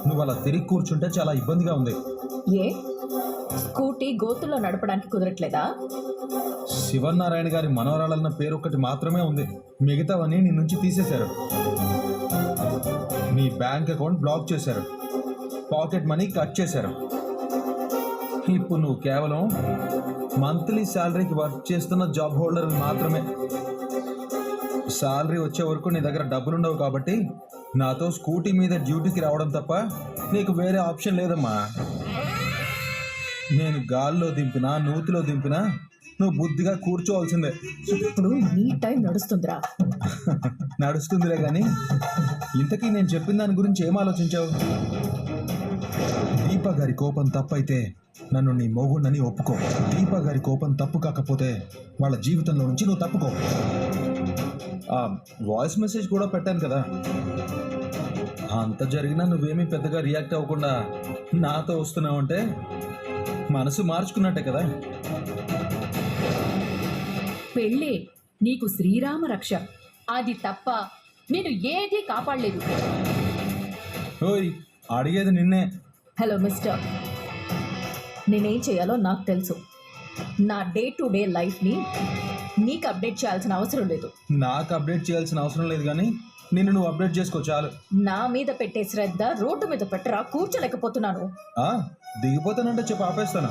నువ్వు అలా తిరిగి కూర్చుంటే చాలా ఇబ్బందిగా ఉంది. ఏ స్కూటీ గోతుల్లో నడపడానికి కుదరట్లేదా? శివనారాయణ గారి మనవరాలన్న పేరు ఒకటి మాత్రమే ఉంది, మిగతావన్నీ నీ నుంచి తీసేశారు. నీ బ్యాంక్ అకౌంట్ బ్లాక్ చేశారు, పాకెట్ మనీ కట్ చేశారు. ఇప్పుడు నువ్వు కేవలం మంత్లీ శాలరీకి వర్క్ చేస్తున్న జాబ్ హోల్డర్ మాత్రమే. శాలరీ వచ్చే వరకు నీ దగ్గర డబ్బులుండవు కాబట్టి నాతో స్కూటీ మీద డ్యూటీకి రావడం తప్ప నీకు వేరే ఆప్షన్ లేదమ్మా. నేను గాల్లో దింపినా నూతిలో దింపినా నువ్వు బుద్ధిగా కూర్చోవాల్సిందే. ఇప్పుడు నీ టైం నడుస్తుందిరా. నడుస్తుందిలే కానీ ఇంతకీ నేను చెప్పిన దాని గురించి ఏం ఆలోచించావు? దీప గారి కోపం తప్పైతే నన్ను నీ మొగుణ్ణని ఒప్పుకో. దీప గారి కోపం తప్పు కాకపోతే వాళ్ళ జీవితంలో నుంచి నువ్వు తప్పుకో. వాయిస్ మెసేజ్ కూడా పెట్టాను కదా. అంత జరిగినా నువ్వేమీ పెద్దగా రియాక్ట్ అవ్వకుండా నాతో వస్తున్నావు అంటే మనసు మార్చుకున్నట్టే కదా. పెళ్ళి నీకు శ్రీరామ రక్ష, అది తప్ప నేను ఏదీ కాపాడలేదు. ఓయ్, అడిగేది నిన్నే. హలో మిస్టర్, నేనేం చేయాలో నాకు తెలుసు. నా డే టు డే లైఫ్ని నీకు అప్డేట్ చేయాల్సిన అవసరం లేదు. నాకు అప్డేట్ చేయాల్సిన అవసరం లేదు కానీ నిన్ను నువ్వు అప్డేట్ చేసుకో చాలు. నా మీద పెట్టే శ్రద్ధ రోడ్డు మీద పెట్టరా, కూర్చోలేకపోతున్నాను. దిగిపోతానంటే చెప్పి ఆపేస్తాను.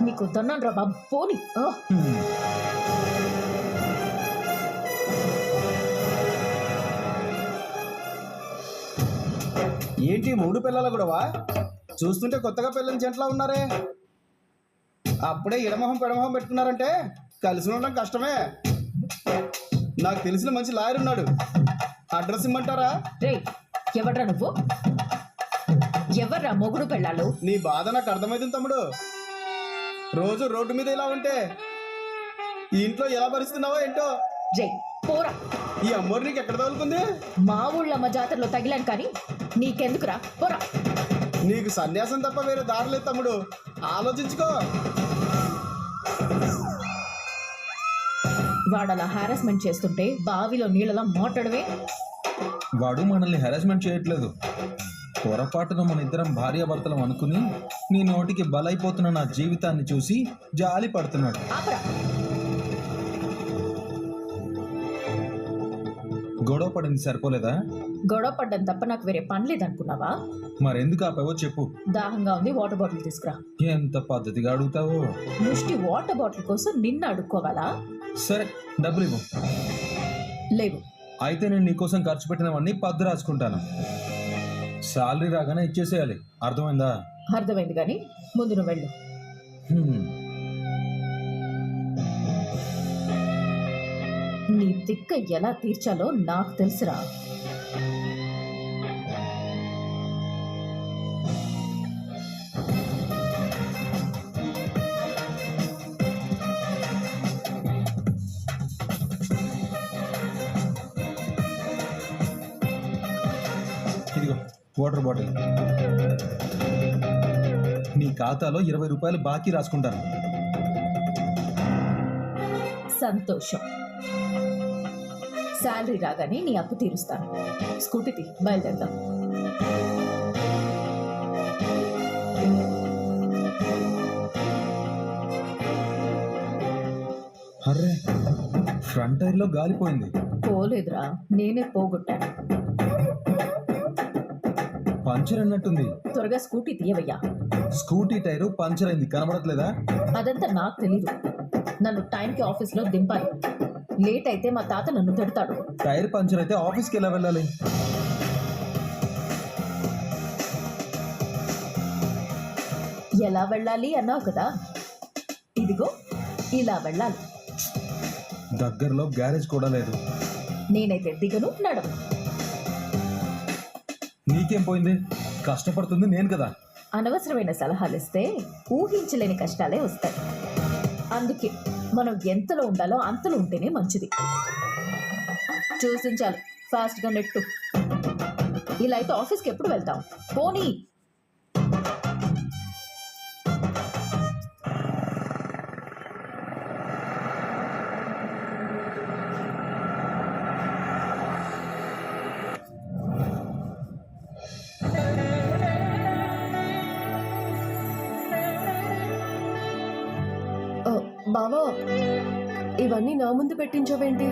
నీకు దన్నాను రా బాబు, పోనీ. ఏంటి 3 పిల్లల గొడవా? చూస్తుంటే కొత్తగా పిల్లల జంటలా ఉన్నారే. అప్పుడే ఇడమొహం పెడమొహం పెట్టుకున్నారంటే కలిసి ఉండడం కష్టమే. నాకు తెలిసిన మంచి లాయర్ ఉన్నాడు, అడ్రస్ ఇమ్మంటారా? రే, ఎవడ్రా నువ్వు? ఎవర్రా మొగుడు పెళ్ళాలు? నీ బాధ నాకు అర్థమైంది తమ్ముడు. రోజు రోడ్డు మీద ఇలా ఉంటే ఈ ఇంట్లో ఎలా భరిస్తున్నావో ఏంటో. రే పోరా. ఈ అమ్మోరు నీకు ఎక్కడ తగులుకుంది? మా ఊళ్ళమ్మ జాతరలో తగిలాను కానీ నీకెందుకురా, పోరా. నీకు సన్యాసం తప్ప వేరే దారి లేదు తమ్ముడు, ఆలోచించుకో. వాడు అలా హారాస్మెంట్ చేస్తుంటే బావిలో నీళ్ళలా మాట్లాడవే. వాడు మనల్ని హెరాస్మెంట్ చేయట్లేదు. పొరపాటున మన ఇద్దరం భార్యాభర్తలం అనుకుని నీ నోటికి బలైపోతున్న నా జీవితాన్ని చూసి జాలి పడుతున్నాడు. ఆపరా. గొడవ పడింది సరిపోలేదా? గొడవ పడ్డం తప్ప నాకు వేరే పని లేదనుకున్నావా? మరెందుకు ఆపావో చెప్పు. దాహంగా ఉంది, వాటర్ బాటిల్ తీసుకురా. ఎంత పద్ధతిగా అడుగుతావో. ముష్టి వాటర్ బాటిల్ కోసం నిన్ను అడుక్కోవాలా? సరే, డబ్బులు ఇవ్వు. లేవు. అయితే నేను నీకోసం ఖర్చు పెట్టినవన్నీ పద్దు రాసుకుంటాను. శాలరీ రాగానే ఇచ్చేసేయాలి, అర్థమైందా? అర్థమైంది కానీ ముందు నువ్వు వెళ్ళు. నీ తిక్క ఎలా తీర్చాలో నాకు తెలుసురా. ఇదిగో వాటర్ బాటిల్. నీ ఖాతాలో 20 రూపాయలు బాకీ రాసుకుంటాను. సంతోషం. శాలరీ రాగానే నీ అప్పు తీరుస్తాను. స్కూటీ తీ, బయలుదేరదాం. Array, front టైర్లో గాలిపోయింది. పోలేదురా, నేనే పోగొట్టాను. పంచర్ అన్నట్టుంది. త్వరగా స్కూటీ తీయవయ్యా. స్కూటీ టైరు పంచర్ అయింది, కనబడట్లేదా? అదంతా నాకు తెలీదు. నన్ను టైంకి ఆఫీస్లో దింపాలి. లేట్ అయితే మా తాత నన్ను తిడతాడు. టైర్ పంచర్ అయితే ఆఫీస్కి ఎలా వెళ్ళాలి? ఎలా వెళ్ళాలి అన్నావు కదా, ఇదిగో ఇలా వెళ్ళాలి. దగ్గరలో గ్యారేజ్ కూడా లేదు. నేనైతే దిగను, నడవను. నీకేం పోయింది? కష్టపడుతుంది నేను కదా. అనవసరమైన సలహాలు ఇస్తే ఊహించలేని కష్టాలే వస్తాయి. అందుకే మనం ఎంతలో ఉండాలో అంతలో ఉంటేనే మంచిది. చూసించాలి, ఫాస్ట్గా నెట్టు. ఇలా అయితే ఆఫీస్కి ఎప్పుడు వెళ్తాం? పోనీ. బావా ఇవన్నీ నా ముందు పెట్టించవేంటి?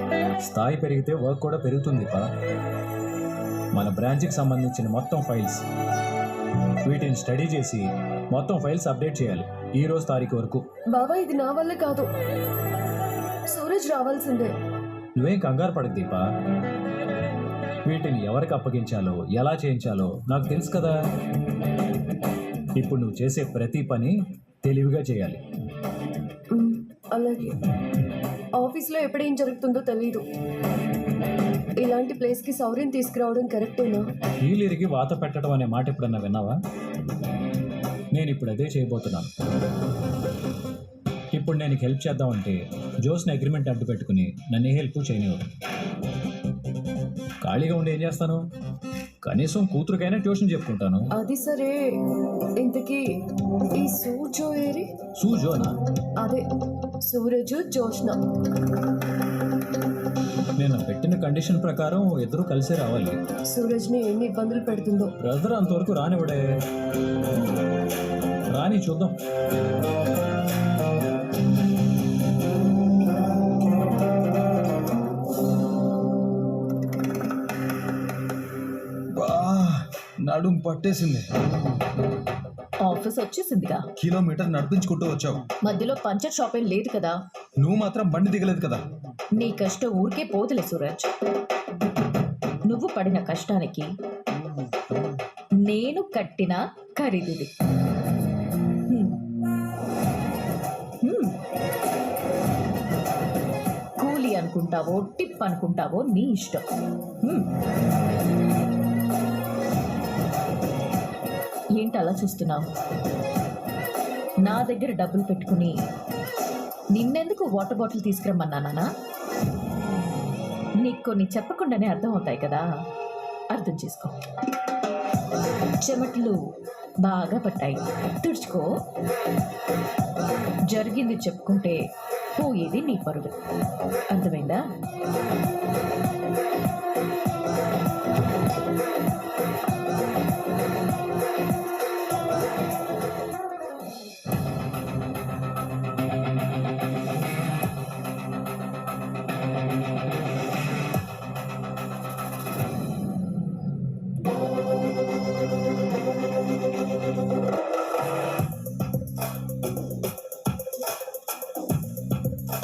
స్థాయి పెరిగితే వర్క్ కూడా పెరుగుతుంది పా. మన బ్రాంచ్కి సంబంధించిన మొత్తం ఫైల్స్ వీటిని స్టడీ చేసి మొత్తం ఫైల్స్ అప్డేట్ చేయాలి ఈ రోజు తారీఖు వరకు. బావా ఇది నా వల్ల కాదు, సూరజ్ రావాల్సిందే. నువ్వేం కంగారు పడకు దీపా. వీటిని ఎవరికి అప్పగించాలో ఎలా చేయించాలో నాకు తెలుసు కదా. ఇప్పుడు నువ్వు చేసే ప్రతి పని తెలివిగా చేయాలి. అలాగే. ఆఫీస్లో ఎప్పుడేం జరుగుతుందో తెలీదు. ఇలాంటి ప్లేస్కి సౌర్యం తీసుకురావడం కరెక్టేనా? నీళ్ళిరిగి వాత పెట్టడం అనే మాట ఎప్పుడన్నా విన్నావా? నేను ఇప్పుడు అదే చేయబోతున్నాను. ఇప్పుడు నేను హెల్ప్ చేద్దామంటే జోస్ని అగ్రిమెంట్ అడ్డు పెట్టుకుని నన్ను ఏ హెల్ప్ చేయనివ్వడు. ఖాళీగా ఉండి ఏం చేస్తాను? కనీసం కూతురుకైనా ట్యూషన్ చెప్పుకుంటాను. అది సరే, ఇంతకీ ఈ సూర్జో ఏరి? సూజోనా? అదే సూరజ్ జోష్న. నేను పెట్టిన కండిషన్ ప్రకారం ఇద్దరు కలిసి రావాలి. సూరజ్ని ఎన్ని ఇబ్బందులు పెడుతుందో. బ్రదర్ అంతవరకు రానివ్వడే. రాని చూద్దాం. నడుం పట్టేసింది. ఆఫీస్ వచ్చేసిందిగా. కిలోమీటర్ నడిపించుకుంటూ వచ్చావు. మధ్యలో పంచర్ షాప్ ఏం లేదు కదా. నువ్వు మాత్రం బండి దిగలేదు కదా. నీ కష్టం ఊరికే పోతులే సూరజ్. నువ్వు పడిన కష్టానికి నేను కట్టిన ఖరీదుది. కూలీ అనుకుంటావో టిప్ అనుకుంటావో నీ ఇష్టం. ఏంటి అలా చూస్తున్నావు? నా దగ్గర డబ్బులు పెట్టుకుని నిన్నెందుకు వాటర్ బాటిల్ తీసుకురమ్మన్నానా? నీకు కొన్ని చెప్పకుండానే అర్థం అవుతాయి కదా, అర్థం చేసుకో. చెమటలు బాగా పట్టాయి, తుడుచుకో. జరిగింది చెప్పుకుంటే పోయేది నీ పరువు. అర్థమైందా?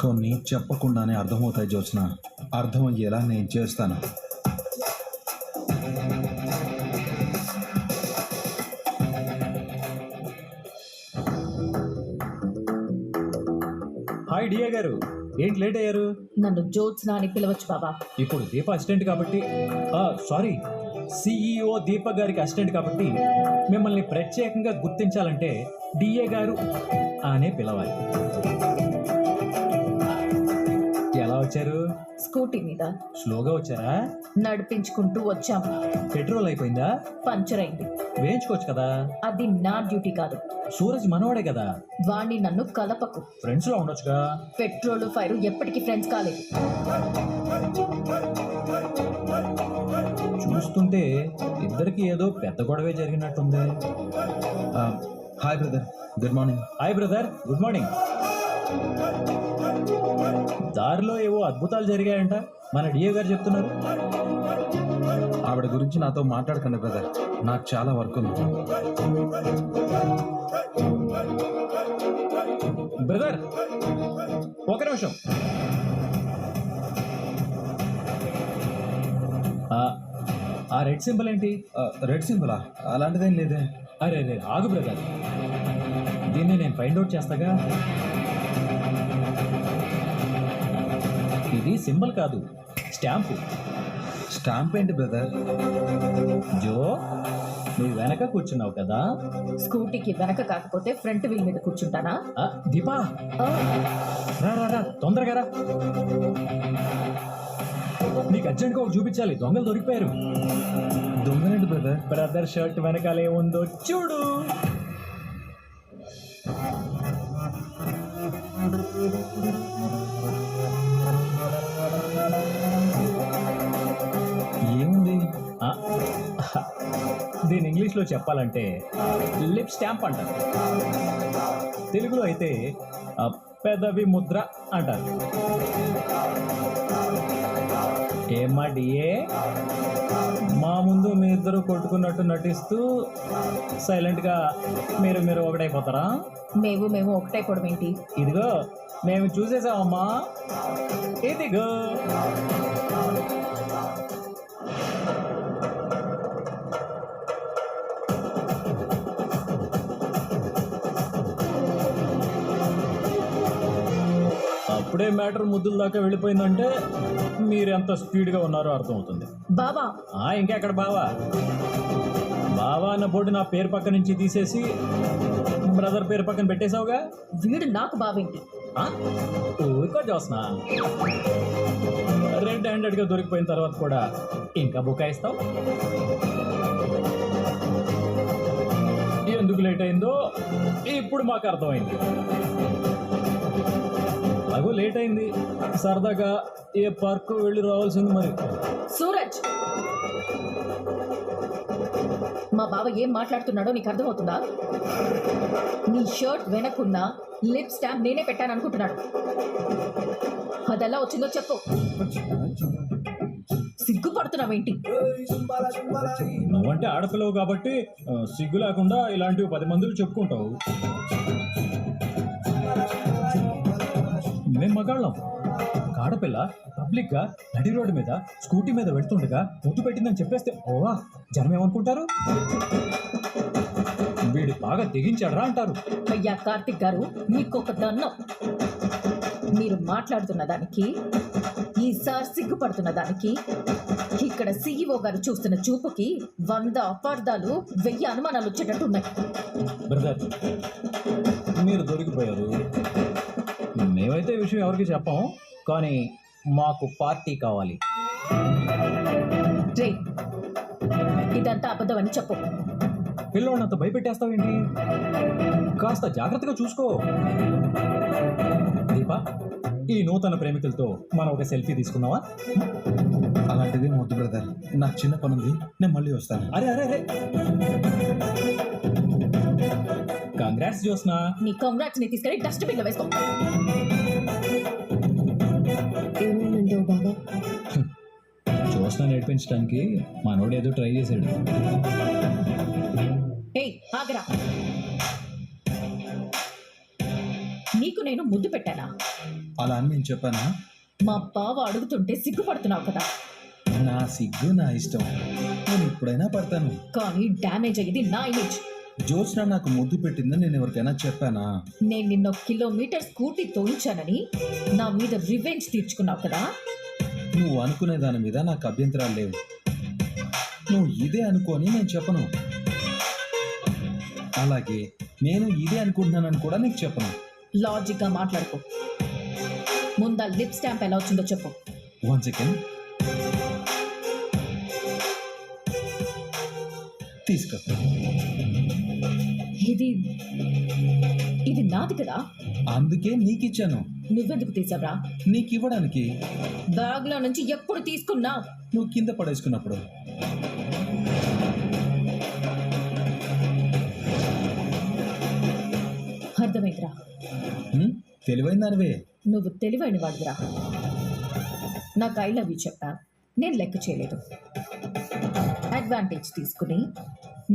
కొన్ని చెప్పకుండానే అర్థమవుతాయి జ్యోత్స్న. అర్థమయ్యేలా నేను చేస్తాను. హాయ్ డియా గారు, ఏంటి లేట్ అయ్యారు? నన్ను జ్యోత్స్న అని పిలవచ్చు బాబా. ఇప్పుడు దీప అసిస్టెంట్ కాబట్టి, సారీ, సిఇఓ దీపక్ గారికి అసిస్టెంట్ కాబట్టి మిమ్మల్ని ప్రత్యేకంగా గుర్తించాలంటే డిఏ గారు అనే పిలవాలి. ఎలా వచ్చారు? స్కూటీ మీద. స్లోగా వచ్చారా? నడిపించుకుంటూ వచ్చాం. పెట్రోల్ అయిపోయిందా? పంచర్ అయింది. వేయించుకోవచ్చు కదా. అది నా డ్యూటీ కాదు. సూరజ్ మనవాడే కదా. వాణ్ణి నన్ను కలపకు. ఫ్రెండ్స్ లో ఉండొచ్చుగా. పెట్రోల్ ఫైర్ ఎప్పటికీ ఫ్రెండ్స్ కాలేదు. చూస్తుంటే ఇద్దరికి ఏదో పెద్ద గొడవే జరిగినట్టుంది. Hi brother, good morning. Hi brother, good morning. దారిలో ఏవో అద్భుతాలు జరిగాయంట మన డిఏ గారు చెప్తున్నారు. ఆవిడ గురించి నాతో మాట్లాడకండి బ్రదర్, నాకు చాలా వర్క్ ఉంది. బ్రదర్ ఒక నిమిషం. ఆ రెడ్ సింబల్ ఏంటి? రెడ్ సింబలా? అలాంటిదేం లేదే. అరే రే ఆగు బ్రదర్, దీన్ని నేను ఫైండ్ అవుట్ చేస్తాగా. ఇది సింబల్ కాదు, స్టాంపు. స్టాంప్ ఏంటి బ్రదర్? జో, నువ్వు వెనక కూర్చున్నావు కదా. స్కూటీకి వెనక కాకపోతే ఫ్రంట్ వీల్ మీద కూర్చుంటానా? దీపా, రా రా రా, తొందరగా రా. నీకు అర్జెంట్గా ఒక చూపించాలి, దొంగలు దొరికిపోయారు. దొంగలేంటి బ్రదర్? బ్రదర్ షర్ట్ వెనకాల ఏముందో చూడు. ఏముంది? దీని ఇంగ్లీష్లో చెప్పాలంటే లిప్ స్టాంప్ అంటారు. తెలుగులో అయితే పెదవి ముద్ర అంటారు. ఏమ్మా డిఏ, మా ముందు మీ ఇద్దరు కొట్టుకున్నట్టు నటిస్తూ సైలెంట్గా మీరు ఒకటైపోతారా? మేము ఒకటైపోవడం ఏంటి? ఇదిగో మేము చూసేసామమ్మా, ఇదిగో. అప్పుడే మ్యాటర్ ముద్దుల దాకా వెళ్ళిపోయిందంటే మీరు ఎంత స్పీడ్గా ఉన్నారో అర్థమవుతుంది. బావా, ఇంకెక్కడ బావా? బావా అన్న బోర్డు నా పేరు పక్క నుంచి తీసేసి బ్రదర్ పేరు పక్కన పెట్టేశావుగా. వీడు నాకు బావేంటి? ఊరికో చూస్తున్నా. రెడ్ హ్యాండెడ్గా దొరికిపోయిన తర్వాత కూడా ఇంకా బుకాయిస్తావు. ఎందుకు లేట్ అయిందో ఇప్పుడు మాకు అర్థమైంది. అగో లేట్ అయింది, సరదాగా ఏ పార్కు వెళ్ళి రావాల్సింది మరి. సూరజ్, మా బావ ఏం మాట్లాడుతున్నాడో నీకు అర్థమవుతుందా? నీ షర్ట్ వెనకున్న లిప్ స్టాంప్ నేనే పెట్టాను అనుకుంటున్నాడు. అదెలా వచ్చిందో చెప్పు. సిగ్గుపడుతున్నావేంటి? నువ్వంటే ఆడపిల్లవు కాబట్టి సిగ్గు లేకుండా ఇలాంటివి 10 మందిలో చెప్పుకుంటావు. మేము మగాళ్ళం. ఆడపిల్ల పబ్లిక్గా నడి రోడ్డు మీద స్కూటీ మీద వెళ్తుండగా ముద్దు పెట్టిందని చెప్పేస్తే ఓవా జనం ఏమనుకుంటారు? వీడు బాగా తెగించాడరా అంటారు. అయ్యా కార్తిక్ గారు, మీకొక దన్నం. మీరు మాట్లాడుతున్న దానికి, ఈసారి సిగ్గుపడుతున్న దానికి, ఇక్కడ సీఈఓ గారు చూస్తున్న చూపుకి 100 అపార్థాలు 1000 అనుమానాలు వచ్చేటట్టున్నాయి. బ్రదర్, మీరు దొరికిపోయారు. మేమైతే ఈ విషయం ఎవరికి చెప్పాం, కానీ మాకు పార్టీ కావాలి. రే, ఇదంతా అబద్ధం అని చెప్పు. పిల్లోడినంత భయపెట్టేస్తావేంటి? కాస్త జాగ్రత్తగా చూసుకో. దీపా, ఈ నూతన ప్రేమికులతో మనం ఒక సెల్ఫీ తీసుకుందామా? అలాంటిది వద్దు బ్రదర్, నాకు చిన్న పని ఉంది, నేను మళ్ళీ వస్తాను. అరే కంగ్రాట్స్ జోస్నా. నీ కంగ్రాట్స్ ని తీసుకెళ్ళి డస్ట్బిన్ లో వేసుకో. ఏమేనంటావు బాబా? జోస్నా నేర్పించడానికి మనోడు ఏదో ట్రై చేశాడు. ఏయ్ ఆగరా, నీకు నేను ముద్దు పెట్టానా? అలా అని నేను చెప్పానా? మా బావ అడుగుతుంటే సిగ్గుపడుతున్నావు కదా. నా సిగ్గు నా ఇష్టం, నేను ఎప్పుడైనా పడతాను. కానీ డ్యామేజ్ అయ్యేది నా ఇమేజ్. జోత్స్న నాకు ముద్దు పెట్టిందని నేను ఎవరికైనా చెప్పానా? నేను నిన్న 1 కిలోమీటర్ స్కూటీ తోయించానని నా మీద రివెంజ్ తీర్చుకున్నావు కదా. నువ్వు అనుకునే దాని మీద నాకు అభ్యంతరాలు లేవు. నువ్వు ఇదే అనుకోని నేను చెప్పను, అలాగే నేను ఇదే అనుకుంటున్నానని కూడా నీకు చెప్పను. లాజిక్ గా మాట్లాడుకో. ముందా లిప్ స్టాంప్ ఎలా వచ్చిందో చెప్పు. 1 సెకండ్, తీసుకో. ఇది నాది కదా, అందుకే నీకిచ్చాను. నువ్వెందుకు తీసావురా? నీకు ఇవ్వడానికి. బ్యాగ్ లో నుంచి ఎప్పుడు తీసుకున్నా? నువ్వు కింద పడేసుకున్నప్పుడు. అర్థమైందిరా. తెలివైన దానివే. నువ్వు తెలివైన వాడిరా. నాకు ఐ లవ్ యూ చెప్పా, నేను లెక్క చేయలేదు. అడ్వాంటేజ్ తీసుకుని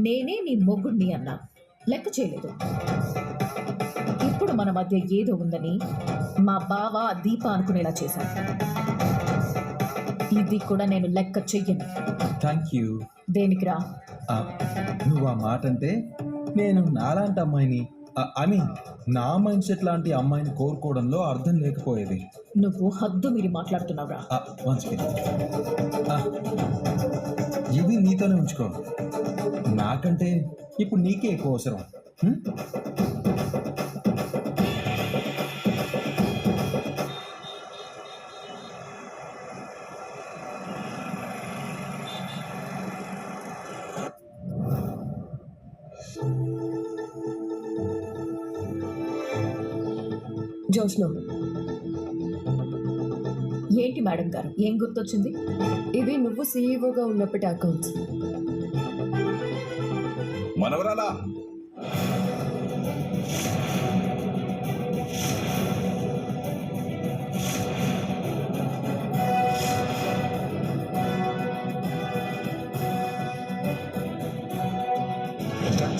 నేనే నీ మొగ్గుడిని అన్నా, లెక్క చేయలేదు. ఇప్పుడు మన మధ్య ఏదో ఉందని మా బావ దీప అనుకునేలా చేశాను. ఇది కూడా నేను లెక్క చెయ్యను. Thank you. దేనికిరా? నువ్వు ఆ మాట అంటే నేను నాలాంటి అమ్మాయిని, ఐ మీన్ నా మైండ్ సెట్ లాంటి అమ్మాయిని కోరుకోవడంలో అర్థం లేకపోయేది. నువ్వు హద్దు మీరు మాట్లాడుతున్నావురా. ఇది నీతోనే ఉంచుకో, నాకంటే ఇప్పుడు నీకే ఎక్కువ అవసరం. జోష్న, ఏంటి మేడం గారు, ఏం గుర్తొచ్చింది? ఇవి నువ్వు సీఈఓగా ఉన్నప్పటి అకౌంట్స్. మనవరాలా,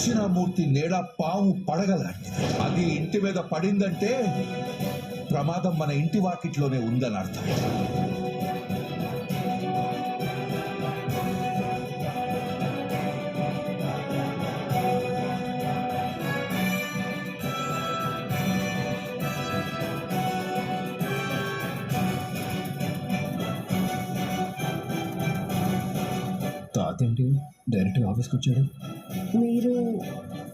దక్షిణామూర్తి నీడ పాము పడగలాంటిది. అది ఇంటి మీద పడిందంటే ప్రమాదం మన ఇంటి వాకిట్లోనే ఉందని అర్థం. తాతేంటి డైరెక్ట్గా ఆఫీస్కి వచ్చాడు? మీరు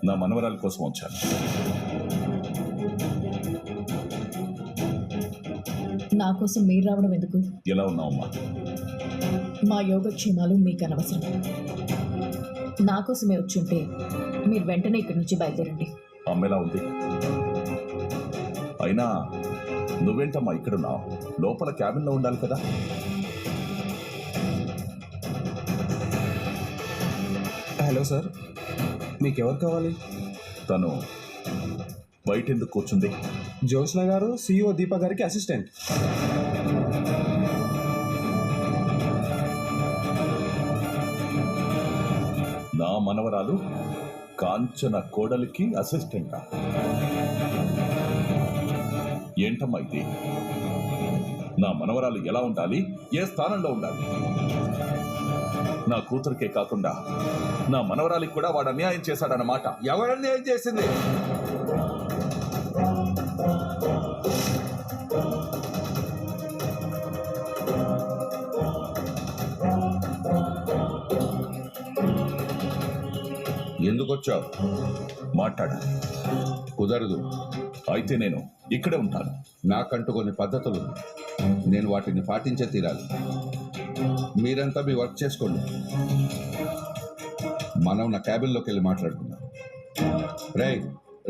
నా మనవరాల కోసం వచ్చాను. నా కోసం మీరు రావడం ఎందుకు? ఎలా ఉన్నావమ్మా? మా యోగక్షేమాలు మీకు అనవసరం. నా కోసమే వచ్చుంటే మీరు వెంటనే ఇక్కడి నుంచి బయలుదేరండి. అమ్మ ఎలా ఉంది? అయినా నువ్వేంటమ్మా ఇక్కడున్నావు? లోపల క్యాబిన్లో ఉండాలి కదా. హలో సార్, మీకెవరు కావాలి? తను బయట ఎందుకు కూర్చుంది? జ్యోత్స్న గారు CEO దీప గారికి అసిస్టెంట్. నా మనవరాలు కాంచన కోడలికి అసిస్టెంటా? ఏంటమ్మా ఇది? నా మనవరాలు ఎలా ఉండాలి? ఏ స్థానంలో ఉండాలి? నా కూతురికే కాకుండా నా మనవరాలికి కూడా వాడు అన్యాయం చేశాడన్నమాట. ఎవరన్నీ ఏం చేసింది? ఎందుకు వచ్చావు? మాట్లాడాలి. కుదరదు. అయితే నేను ఇక్కడే ఉంటాను. నాకంటూ కొన్ని పద్ధతులు ఉన్నాయి. నేను వాటిని పాటించే తీరాలి. మీరంతా మీ వర్క్ చేసుకోండి. మనం నా క్యాబిన్లోకి వెళ్ళి మాట్లాడుకుందాం. రేయ్,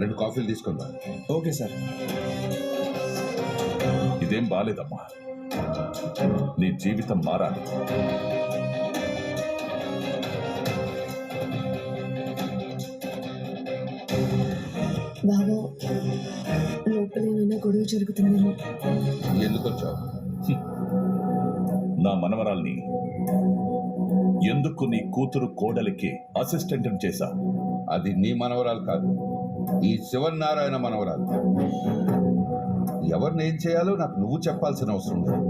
2 కాఫీలు తీసుకుందాం. Okay sir. ఇదేం బాలేదమ్మా. నీ జీవితం మారాలి. బాబా లోపల ఏమైనా గొడవ జరుగుతుందేమో. ఎందుకు వచ్చావు? నా మనవరాల్ని ఎందుకు నీ కూతురు కోడలికి అసిస్టెంట్ చేశా? అది నీ మనవరాలు కాదు, ఈ శివనారాయణ మనవరాలు. ఎవరిని ఏం చేయాలో నాకు నువ్వు చెప్పాల్సిన అవసరం లేదు.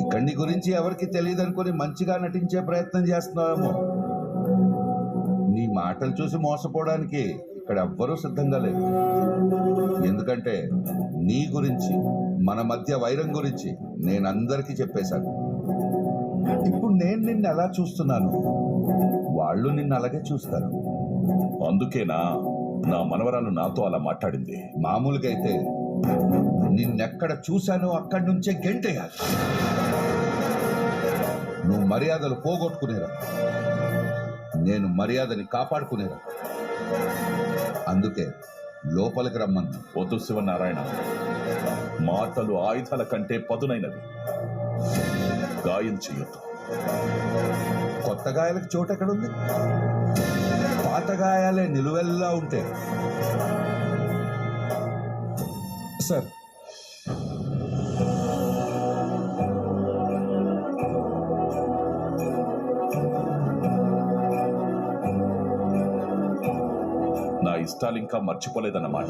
ఇక్కడి గురించి ఎవరికి తెలియదు అనుకుని మంచిగా నటించే ప్రయత్నం చేస్తున్నావేమో. నీ మాటలు చూసి మోసపోవడానికి ఇక్కడ ఎవ్వరూ సిద్ధంగా లేదు. ఎందుకంటే నీ గురించి, మన మధ్య వైరం గురించి నేను అందరికీ చెప్పేశాను. ఇప్పుడు నేను నిన్ను ఎలా చూస్తున్నాను, వాళ్ళు నిన్ను అలాగే చూస్తారు. అందుకేనా నా మనవరాలు నాతో అలా మాట్లాడింది? మామూలుగా అయితే నిన్నెక్కడ చూశానో అక్కడి నుంచే గెంటేయాలి. నువ్వు మర్యాదలు పోగొట్టుకునేరా, నేను మర్యాదని కాపాడుకునేరా. అందుకే లోపలికి రమ్మన్నా. వద్దు శివనారాయణ, మాటలు ఆయుధాల కంటే పదునైనవి. గాయం చెయ్యొద్దు. కొత్త గాయాలకు చోటు ఎక్కడుంది? పాత గాయాలే నిలువెల్లా ఉంటే. సార్, నా ఇష్టాలు ఇంకా మర్చిపోలేదన్నమాట.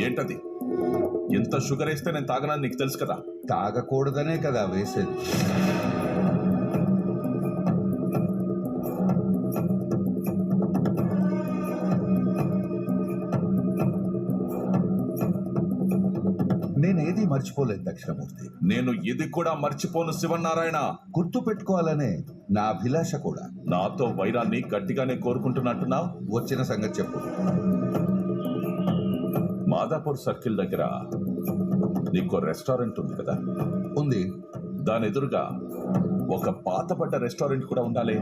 ఏంటది? ఎంత షుగర్ వేస్తే నేను తాగనని నీకు తెలుసు కదా. తాగకూడదనే కదా వేసేది. నేనేది మర్చిపోలేదు దక్షిణమూర్తి. నేను ఇది కూడా మర్చిపోను శివనారాయణ. గుర్తు పెట్టుకోవాలనే నా అభిలాష కూడా. నాతో వైరాన్ని గట్టిగానే కోరుకుంటున్నట్టున్నావు. వచ్చిన సంగతి చెప్పు. మాదాపూర్ సర్కిల్ దగ్గర నీకు రెస్టారెంట్ ఉంది కదా? ఉంది. దాని ఎదురుగా ఒక పాతపడ్డ రెస్టారెంట్ కూడా ఉండాలి.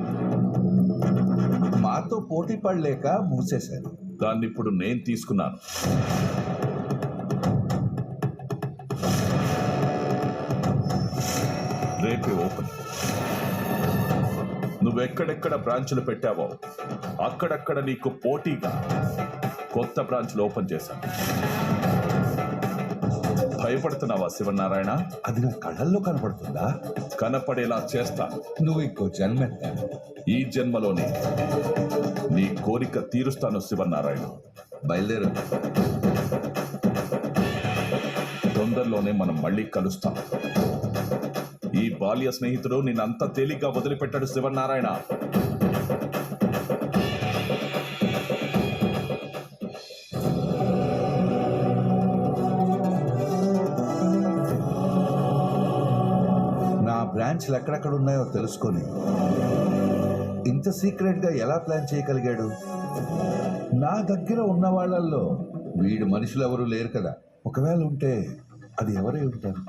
మాతో పోటీ పడలేక మూసేశారు. దాన్ని ఇప్పుడు నేను తీసుకున్నాను. రేపే ఓపెన్. నువ్వెక్కడెక్కడ బ్రాంచులు పెట్టావో అక్కడక్కడ నీకు పోటీగా కొత్త బ్రాంచ్లు ఓపెన్ చేశాను. భయపడుతున్నావా శివనారాయణ? అది నా కళ్ళల్లో కనపడుతుందా? కనపడేలా చేస్తాను. నువ్వు ఇంకో జన్మెత్తా. ఈ జన్మలోనే నీ కోరిక తీరుస్తాను శివనారాయణ. బయలుదేరు. తొందరలోనే మనం మళ్ళీ కలుస్తాం. ఈ బాల్య స్నేహితుడు నిన్నంత తేలిగ్గా వదిలిపెట్టాడు శివనారాయణ. నా బ్రాంచ్లు ఎక్కడెక్కడ ఉన్నాయో తెలుసుకొని ఇంత సీక్రెట్ గా ఎలా ప్లాన్ చేయగలిగాడు? నా దగ్గర ఉన్న వాళ్ళల్లో వీడు మనుషులు ఎవరు లేరు కదా. ఒకవేళ ఉంటే అది ఎవరై ఉంటారు?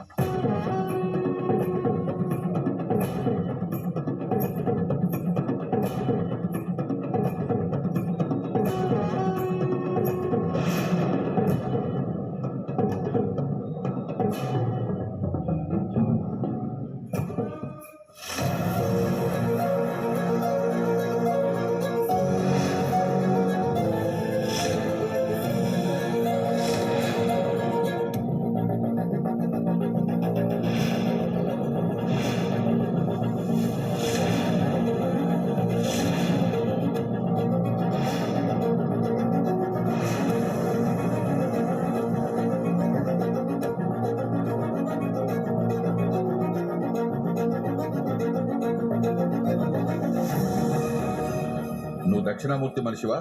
నువ్వు దక్షిణామూర్తి మనిషివా?